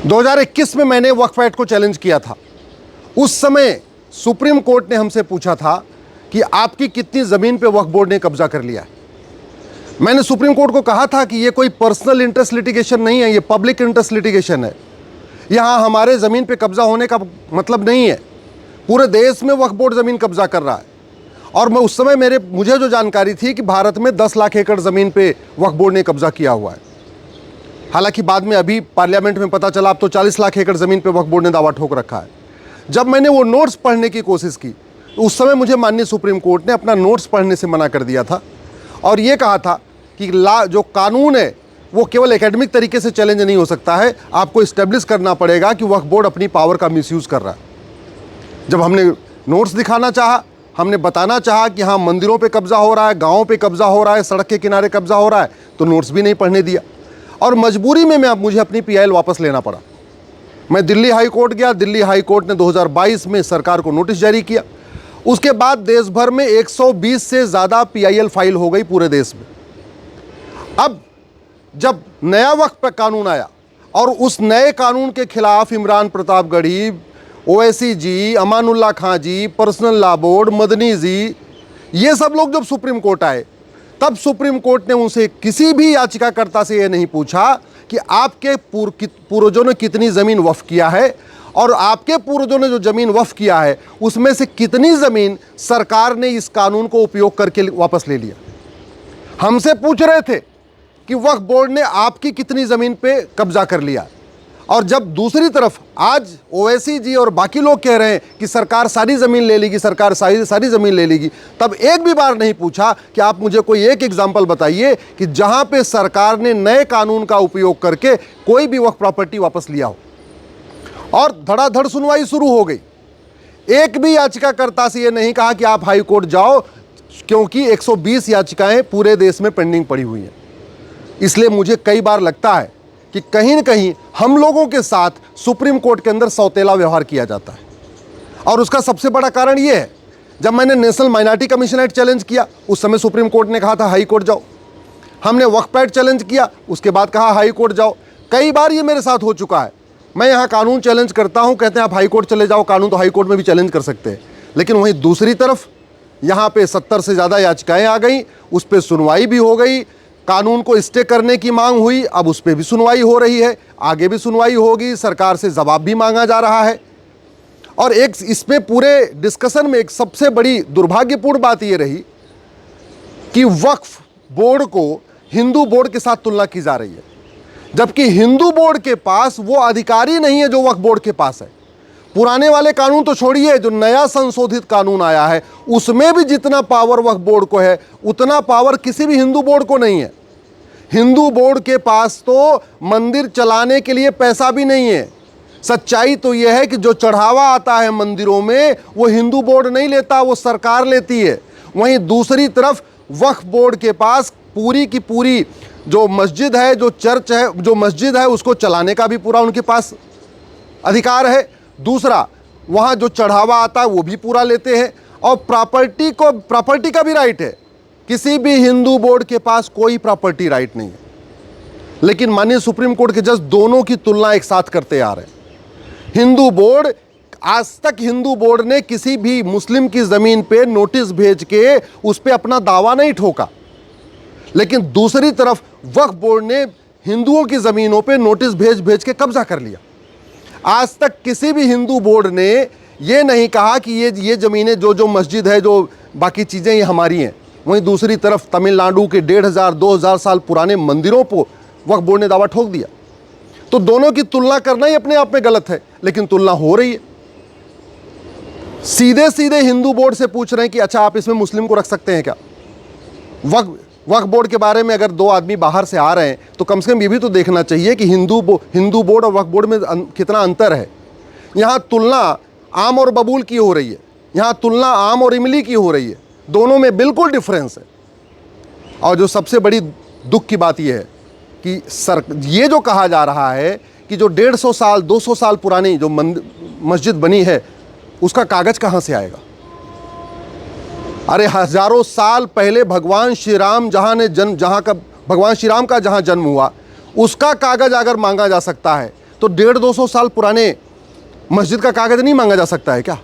2021 में मैंने वक्फ एक्ट को चैलेंज किया था। उस समय सुप्रीम कोर्ट ने हमसे पूछा था कि आपकी कितनी ज़मीन पे वक्फ बोर्ड ने कब्जा कर लिया है। मैंने सुप्रीम कोर्ट को कहा था कि ये कोई पर्सनल इंटरेस्ट लिटिगेशन नहीं है, ये पब्लिक इंटरेस्ट लिटिगेशन है। यहाँ हमारे ज़मीन पे कब्जा होने का मतलब नहीं है, पूरे देश में वक्फ बोर्ड ज़मीन कब्जा कर रहा है। और मैं उस समय मुझे जो जानकारी थी कि भारत में 10 लाख एकड़ ज़मीन पे वक्फ बोर्ड ने कब्जा किया हुआ है। हालांकि बाद में अभी पार्लियामेंट में पता चला अब तो 40 लाख एकड़ ज़मीन पे वक्फ बोर्ड ने दावा ठोक रखा है। जब मैंने वो नोट्स पढ़ने की कोशिश की तो उस समय मुझे माननीय सुप्रीम कोर्ट ने अपना नोट्स पढ़ने से मना कर दिया था और ये कहा था कि जो कानून है वो केवल एकेडमिक तरीके से चैलेंज नहीं हो सकता है, आपको इस्टेब्लिश करना पड़ेगा कि वक्फ बोर्ड अपनी पावर का मिसयूज़ कर रहा है। जब हमने नोट्स दिखाना चाहा, हमने बताना चाहा कि हाँ मंदिरों पे कब्जा हो रहा है, गाँव पे कब्जा हो रहा है, सड़क के किनारे कब्जा हो रहा है, तो नोट्स भी नहीं पढ़ने दिया और मजबूरी में मुझे अपनी PIL वापस लेना पड़ा। मैं दिल्ली हाई कोर्ट गया। दिल्ली हाई कोर्ट ने 2022 में सरकार को नोटिस जारी किया। उसके बाद देश भर में 120 से ज़्यादा PIL फाइल हो गई पूरे देश में। अब जब नया वक्फ कानून आया और उस नए कानून के खिलाफ इमरान प्रताप गढ़ी, ओवैसी जी, अमानुल्लाह खां जी, पर्सनल लॉ बोर्ड, मदनी जी, ये सब लोग जब सुप्रीम कोर्ट आए तब सुप्रीम कोर्ट ने उनसे किसी भी याचिकाकर्ता से ये नहीं पूछा कि आपके पूर्वजों ने कितनी ज़मीन वक्फ किया है और आपके पूर्वजों ने जो ज़मीन वक्फ किया है उसमें से कितनी ज़मीन सरकार ने इस कानून को उपयोग करके वापस ले लिया। हमसे पूछ रहे थे कि वक्फ बोर्ड ने आपकी कितनी ज़मीन पे कब्जा कर लिया, और जब दूसरी तरफ आज ओवैसी जी और बाकी लोग कह रहे हैं कि सरकार सारी ज़मीन ले लेगी, सरकार सारी ज़मीन ले लेगी, तब एक भी बार नहीं पूछा कि आप मुझे कोई एक एग्जाम्पल बताइए कि जहां पे सरकार ने नए कानून का उपयोग करके कोई भी वक्फ प्रॉपर्टी वापस लिया हो। और धड़ाधड़ सुनवाई शुरू हो गई। एक भी याचिकाकर्ता से ये नहीं कहा कि आप हाई कोर्ट जाओ, क्योंकि 120 याचिकाएं पूरे देश में पेंडिंग पड़ी हुई हैं। इसलिए मुझे कई बार लगता है कि कहीं न कहीं हम लोगों के साथ सुप्रीम कोर्ट के अंदर सौतेला व्यवहार किया जाता है। और उसका सबसे बड़ा कारण ये है, जब मैंने national minority commission act challenge किया उस समय सुप्रीम कोर्ट ने कहा था हाई कोर्ट जाओ। हमने वक्फ एक्ट चैलेंज किया, उसके बाद कहा हाई कोर्ट जाओ। कई बार ये मेरे साथ हो चुका है। मैं यहाँ कानून चैलेंज करता हूँ, कहते हैं आप हाई कोर्ट चले जाओ, कानून तो हाई कोर्ट में भी चैलेंज कर सकते हैं। लेकिन वहीं दूसरी तरफ यहाँ पे 70 से ज़्यादा याचिकाएँ आ गई, उस पर सुनवाई भी हो गई, कानून को स्टे करने की मांग हुई, अब उस पर भी सुनवाई हो रही है, आगे भी सुनवाई होगी, सरकार से जवाब भी मांगा जा रहा है। और एक इसमें पूरे डिस्कशन में एक सबसे बड़ी दुर्भाग्यपूर्ण बात ये रही कि वक्फ बोर्ड को हिंदू बोर्ड के साथ तुलना की जा रही है, जबकि हिंदू बोर्ड के पास वो अधिकारी नहीं है जो वक्फ बोर्ड के पास है। पुराने वाले कानून तो छोड़िए, जो नया संशोधित कानून आया है उसमें भी जितना पावर वक्फ बोर्ड को है उतना पावर किसी भी हिंदू बोर्ड को नहीं है। हिंदू बोर्ड के पास तो मंदिर चलाने के लिए पैसा भी नहीं है। सच्चाई तो यह है कि जो चढ़ावा आता है मंदिरों में वो हिंदू बोर्ड नहीं लेता, वो सरकार लेती है। वहीं दूसरी तरफ वक्फ बोर्ड के पास पूरी की पूरी जो मस्जिद है, जो चर्च है, जो मस्जिद है उसको चलाने का भी पूरा उनके पास अधिकार है। दूसरा, वहाँ जो चढ़ावा आता है वो भी पूरा लेते हैं और प्रॉपर्टी का भी राइट है। किसी भी हिंदू बोर्ड के पास कोई प्रॉपर्टी राइट नहीं है। लेकिन माननीय सुप्रीम कोर्ट के जज दोनों की तुलना एक साथ करते आ रहे हैं। हिंदू बोर्ड, आज तक हिंदू बोर्ड ने किसी भी मुस्लिम की ज़मीन पे नोटिस भेज के उस पर अपना दावा नहीं ठोका, लेकिन दूसरी तरफ वक्फ बोर्ड ने हिंदुओं की ज़मीनों पे नोटिस भेज के कब्जा कर लिया। आज तक किसी भी हिंदू बोर्ड ने ये नहीं कहा कि ये ज़मीनें, जो मस्जिद है, जो बाकी चीज़ें ये हमारी हैं। वहीं दूसरी तरफ तमिलनाडु के 1500-2000 साल पुराने मंदिरों को वक्फ बोर्ड ने दावा ठोक दिया। तो दोनों की तुलना करना ही अपने आप में गलत है, लेकिन तुलना हो रही है। सीधे सीधे हिंदू बोर्ड से पूछ रहे हैं कि अच्छा आप इसमें मुस्लिम को रख सकते हैं क्या? वक्फ बोर्ड के बारे में अगर दो आदमी बाहर से आ रहे हैं तो कम से कम ये भी तो देखना चाहिए कि हिंदू बोर्ड और वक्फ बोर्ड में कितना अंतर है। यहाँ तुलना आम और बबूल की हो रही है, यहाँ तुलना आम और इमली की हो रही है। दोनों में बिल्कुल डिफरेंस है। और जो सबसे बड़ी दुख की बात यह है कि ये जो कहा जा रहा है कि जो 150 साल 200 साल पुरानी जो मस्जिद बनी है उसका कागज़ कहाँ से आएगा? अरे हजारों साल पहले भगवान श्री राम भगवान श्री राम का जहाँ जन्म हुआ उसका कागज़ अगर मांगा जा सकता है तो 150-200 साल पुराने मस्जिद का कागज नहीं मांगा जा सकता है क्या?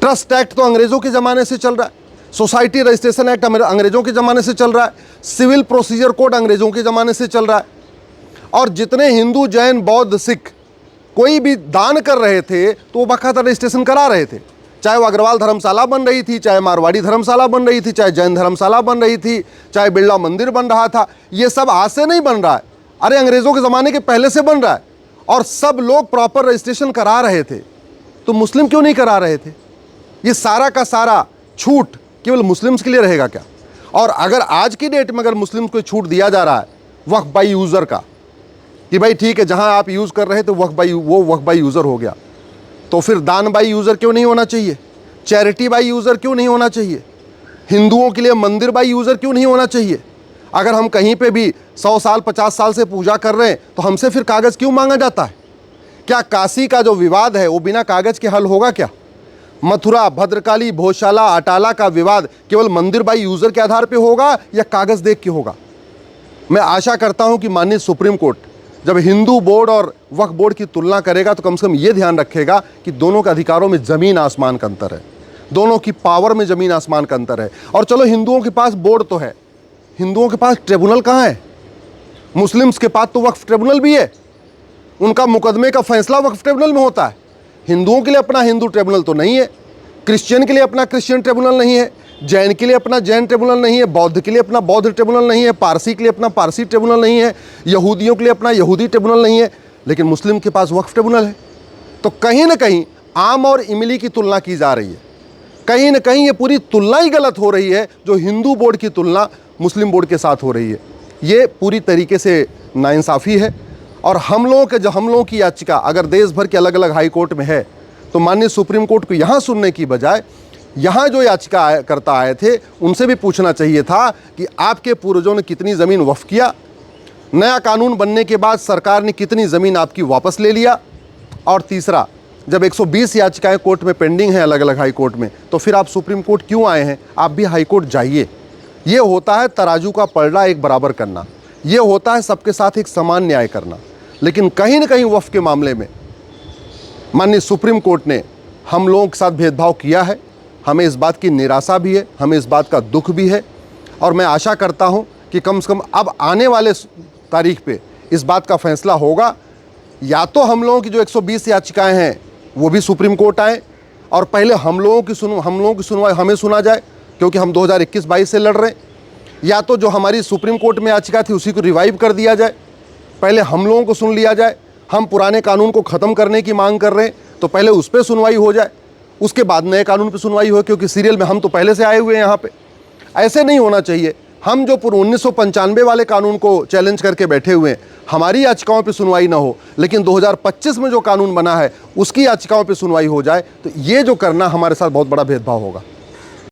ट्रस्ट एक्ट तो अंग्रेजों के ज़माने से चल रहा है, सोसाइटी रजिस्ट्रेशन एक्ट अंग्रेजों के ज़माने से चल रहा है, सिविल प्रोसीजर कोड अंग्रेजों के ज़माने से चल रहा है। और जितने हिंदू, जैन, बौद्ध, सिख कोई भी दान कर रहे थे तो वो बाकायदा रजिस्ट्रेशन करा रहे थे, चाहे वो अग्रवाल धर्मशाला बन रही थी, चाहे मारवाड़ी धर्मशाला बन रही थी, चाहे जैन धर्मशाला बन रही थी, चाहे बिरला मंदिर बन रहा था। ये सब आज से नहीं बन रहा है, अरे अंग्रेज़ों के ज़माने के पहले से बन रहा है, और सब लोग प्रॉपर रजिस्ट्रेशन करा रहे थे। तो मुस्लिम क्यों नहीं करा रहे थे? ये सारा का सारा छूट केवल मुस्लिम्स के लिए रहेगा क्या? और अगर आज की डेट में अगर मुस्लिम्स को छूट दिया जा रहा है वक्फ बाई यूज़र का, कि भाई ठीक है जहां आप यूज़ कर रहे थे वक्फ बाई यूज़र हो गया, तो फिर दान बाई यूज़र क्यों नहीं होना चाहिए? चैरिटी बाई यूज़र क्यों नहीं होना चाहिए? हिंदुओं के लिए मंदिर बाई यूज़र क्यों नहीं होना चाहिए? अगर हम कहीं पे भी 100 साल 50 साल से पूजा कर रहे हैं तो हमसे फिर कागज़ क्यों मांगा जाता है? क्या काशी का जो विवाद है वो बिना कागज़ के हल होगा क्या? मथुरा, भद्रकाली, भोजशाला, अटाला का विवाद केवल मंदिर बाई यूज़र के आधार पे होगा या कागज़ देख के होगा? मैं आशा करता हूं कि माननीय सुप्रीम कोर्ट जब हिंदू बोर्ड और वक्फ बोर्ड की तुलना करेगा तो कम से कम ये ध्यान रखेगा कि दोनों के अधिकारों में ज़मीन आसमान का अंतर है, दोनों की पावर में ज़मीन आसमान का अंतर है। और चलो हिंदुओं के पास बोर्ड तो है, हिंदुओं के पास ट्रिब्यूनल कहाँ है? मुस्लिम्स के पास तो वक्फ ट्रिब्यूनल भी है, उनका मुकदमे का फैसला वक्फ ट्रिब्यूनल में होता है। हिंदुओं के लिए अपना हिंदू ट्रिब्यूनल तो नहीं है, क्रिश्चियन के लिए अपना क्रिश्चियन ट्रिब्यूनल नहीं है, जैन के लिए अपना जैन ट्रिब्यूनल नहीं है, बौद्ध के लिए अपना बौद्ध ट्रिब्यूनल नहीं है, पारसी के लिए अपना पारसी ट्रिब्यूनल नहीं है, यहूदियों के लिए अपना यहूदी ट्रिब्यूनल नहीं है, लेकिन मुस्लिम के पास वक्फ ट्रिब्यूनल है। तो कहीं ना कहीं आम और इमली की तुलना की जा रही है, कहीं ना कहीं ये पूरी तुलना ही गलत हो रही है, जो हिंदू बोर्ड की तुलना मुस्लिम बोर्ड के साथ हो रही है। ये पूरी तरीके से नाइंसाफ़ी है। और हम लोगों की याचिका अगर देश भर के अलग अलग हाई कोर्ट में है तो माननीय सुप्रीम कोर्ट को यहाँ सुनने की बजाय यहाँ जो याचिका करता आए थे उनसे भी पूछना चाहिए था कि आपके पूर्वजों ने कितनी ज़मीन वक्फ किया, नया कानून बनने के बाद सरकार ने कितनी ज़मीन आपकी वापस ले लिया, और तीसरा जब 120 याचिकाएं कोर्ट में पेंडिंग हैं अलग अलग हाई कोर्ट में, तो फिर आप सुप्रीम कोर्ट क्यों आए हैं? आप भी हाई कोर्ट जाइए। ये होता है तराजू का पलड़ा एक बराबर करना, ये होता है सबके साथ एक समान न्याय करना। लेकिन कहीं ना कहीं वक्फ के मामले में माननीय सुप्रीम कोर्ट ने हम लोगों के साथ भेदभाव किया है। हमें इस बात की निराशा भी है, हमें इस बात का दुख भी है, और मैं आशा करता हूं कि कम से कम अब आने वाले तारीख पे इस बात का फैसला होगा। या तो हम लोगों की जो 120 याचिकाएं हैं वो भी सुप्रीम कोर्ट आए और पहले हम लोगों की सुनवाई हमें सुना जाए, क्योंकि हम 2021-22 से लड़ रहे हैं, या तो जो हमारी सुप्रीम कोर्ट में याचिका थी उसी को रिवाइव कर दिया जाए, पहले हम लोगों को सुन लिया जाए। हम पुराने कानून को ख़त्म करने की मांग कर रहे हैं तो पहले उस पर सुनवाई हो जाए, उसके बाद नए कानून पे सुनवाई हो, क्योंकि सीरियल में हम तो पहले से आए हुए हैं यहाँ पे। ऐसे नहीं होना चाहिए। हम जो 1995 वाले कानून को चैलेंज करके बैठे हुए हैं, हमारी याचिकाओं पे सुनवाई ना हो, लेकिन 2025 में जो कानून बना है उसकी याचिकाओं पे सुनवाई हो जाए, तो ये जो करना हमारे साथ बहुत बड़ा भेदभाव होगा।